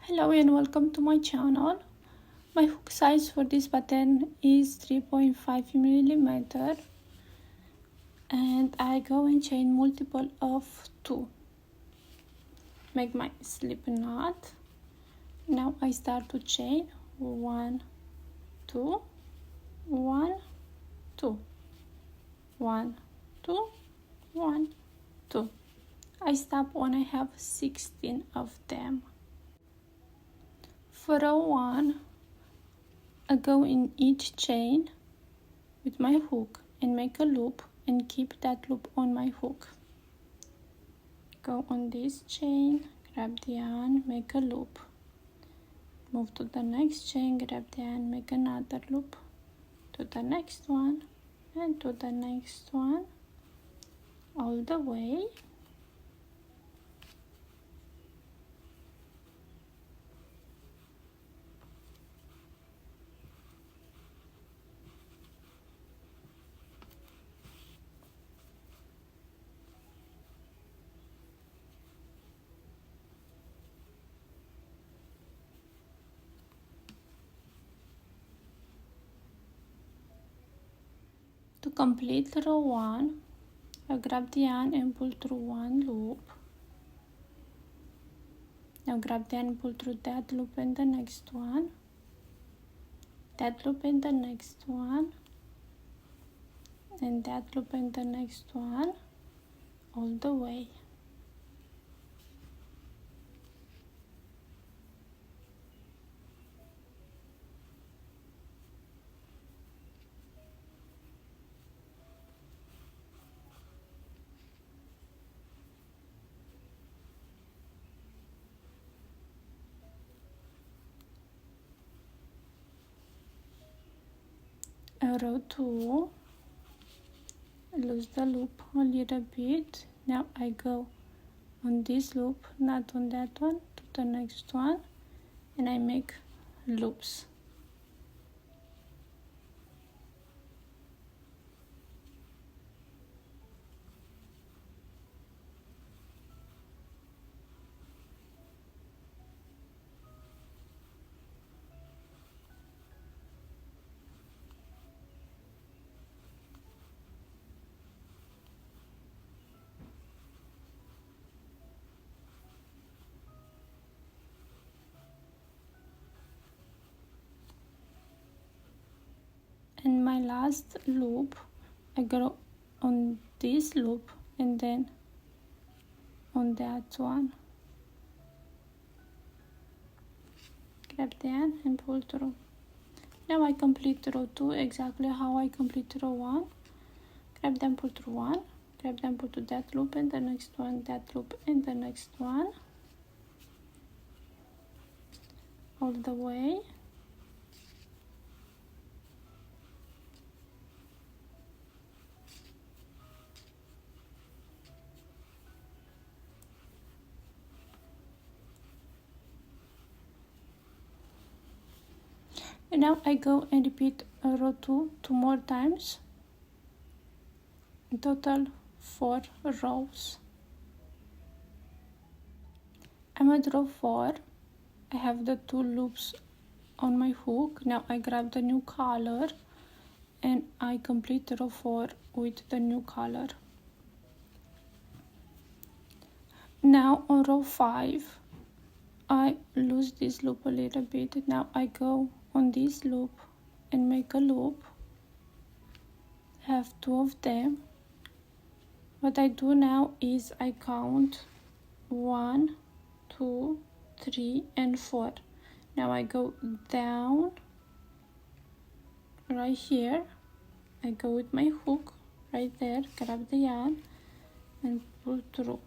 Hello and welcome to my channel. My hook size for this pattern is 3.5 millimeter, and I go and chain multiple of 2. Make my slip knot. Now I start to chain 1, 2, 1, 2, 1, 2, 1, 2. I stop when I have 16 of them. For row 1, I go in each chain with my hook and make a loop and keep that loop on my hook. Go on this chain, grab the yarn, make a loop. Move to the next chain, grab the yarn, make another loop. To the next one and to the next one, all the way. To complete row 1, I grab the yarn and pull through one loop. Now grab the yarn and pull through that loop and the next one, that loop and the next one, and that loop and the next one, all the way. Row 2, lose the loop a little bit. Now I go on this loop, not on that one, to the next one, and I make loops. And my last loop, I go on this loop and then on that one. Grab the yarn and pull through. Now I complete row 2 exactly how I complete row 1. Grab them, pull through one, grab them, pull to that loop and the next one, that loop and the next one, all the way. And now I go and repeat row 2 more times. In total 4 rows. I'm at row 4. I have the 2 loops on my hook. Now I grab the new color and I complete row 4 with the new color. Now on row 5, I lose this loop a little bit. Now I go on this loop and make a loop. Have 2 of them. What I do now is I count 1, 2, 3, and 4. Now I go down right here. I go with my hook right there, grab the yarn and pull through.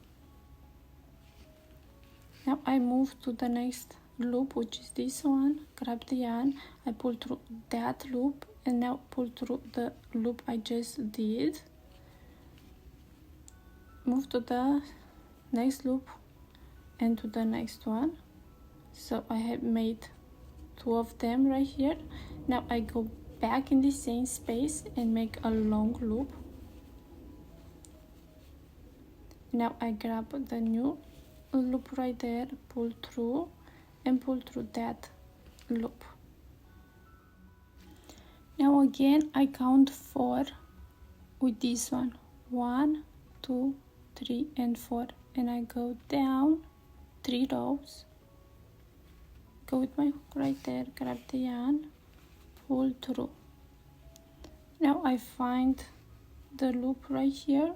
Now I move to the next loop, which is this one, grab the yarn, I pull through that loop and now pull through the loop I just did. Move to the next loop and to the next one. So I have made 2 of them right here. Now I go back in the same space and make a long loop. Now I grab the new loop right there, pull through and pull through that loop. Now again I count 4 with this one. 1, 2, 3 and 4, and I go down 3 rows, go with my hook right there, grab the yarn, pull through. Now I find the loop right here,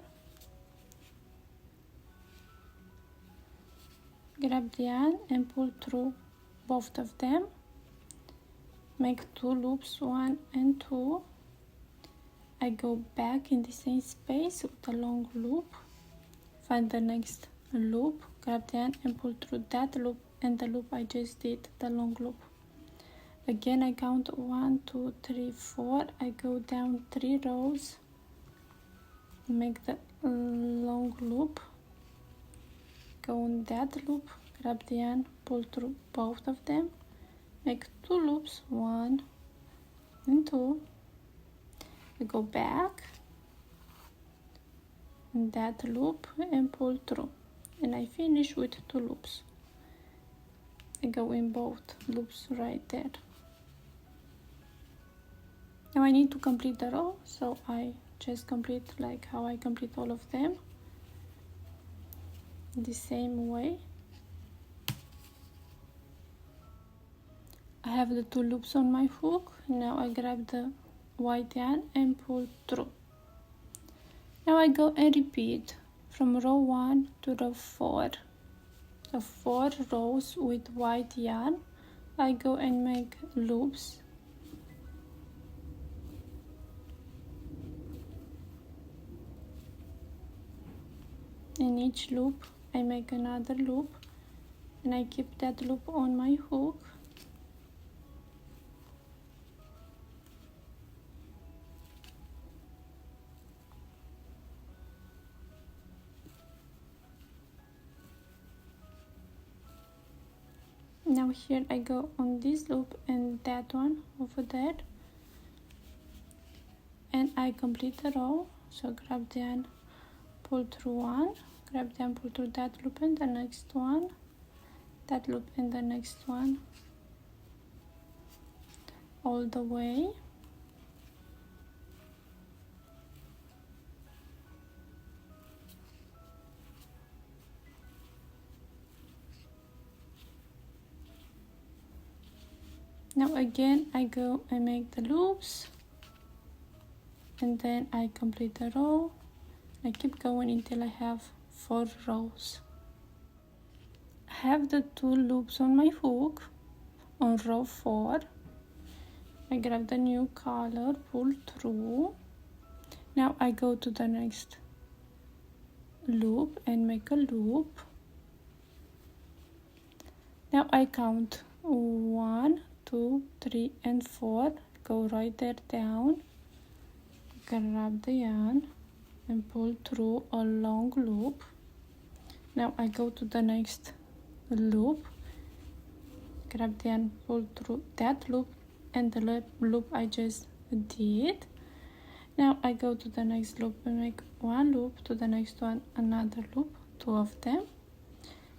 grab the yarn and pull through both of them, make 2 loops, 1 and 2. I go back in the same space with the long loop, find the next loop, grab the yarn and pull through that loop and the loop I just did, the long loop. Again I count 1, 2, 3, 4. I go down 3 rows, make the long loop, go in that loop, grab the yarn, pull through both of them, make 2 loops, 1 and 2. I go back in that loop and pull through, and I finish with 2 loops. I go in both loops right there. Now I need to complete the row, so I just complete like how I complete all of them, the same way. I have the 2 loops on my hook. Now I grab the white yarn and pull through. Now I go and repeat from row 1 to row 4. The 4 rows with white yarn. I go and make loops. In each loop I make another loop, and I keep that loop on my hook. Now here I go on this loop and that one over there, and I complete the row. So grab the yarn, pull through one, grab the yarn, pull through that loop and the next one, that loop and the next one, all the way. Now again I go and make the loops, and then I complete the row. I keep going until I have 4 rows. I have the 2 loops on my hook on row 4. I grab the new color, pull through. Now I go to the next loop and make a loop. Now I count 1, 2, 3 and 4. Go right there down, grab the yarn and pull through a long loop. Now I go to the next loop, grab the yarn, pull through that loop and the loop I just did. Now I go to the next loop and make 1 loop, to the next one another loop, 2 of them.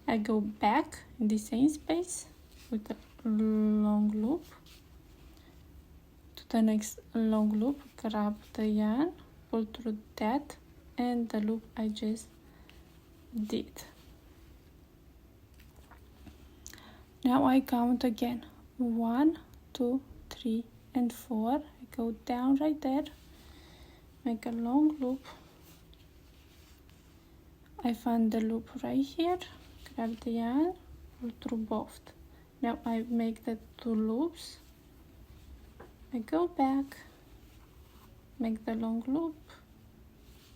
I go back in the same space with a long loop to the next long loop, grab the yarn, pull through that and the loop I just did. Now I count again 1, 2, 3 and 4. I go down right there, make a long loop. I find the loop right here, grab the yarn, pull through both. Now I make the 2 loops. I go back, make the long loop,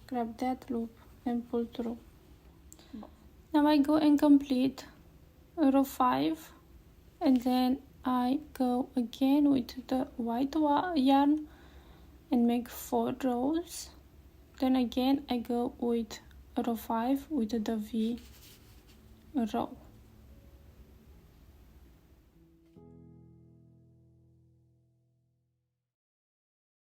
grab that loop and pull through. Now I go and complete row 5, and then I go again with the white yarn and make 4 rows. Then again I go with row 5 with the V row.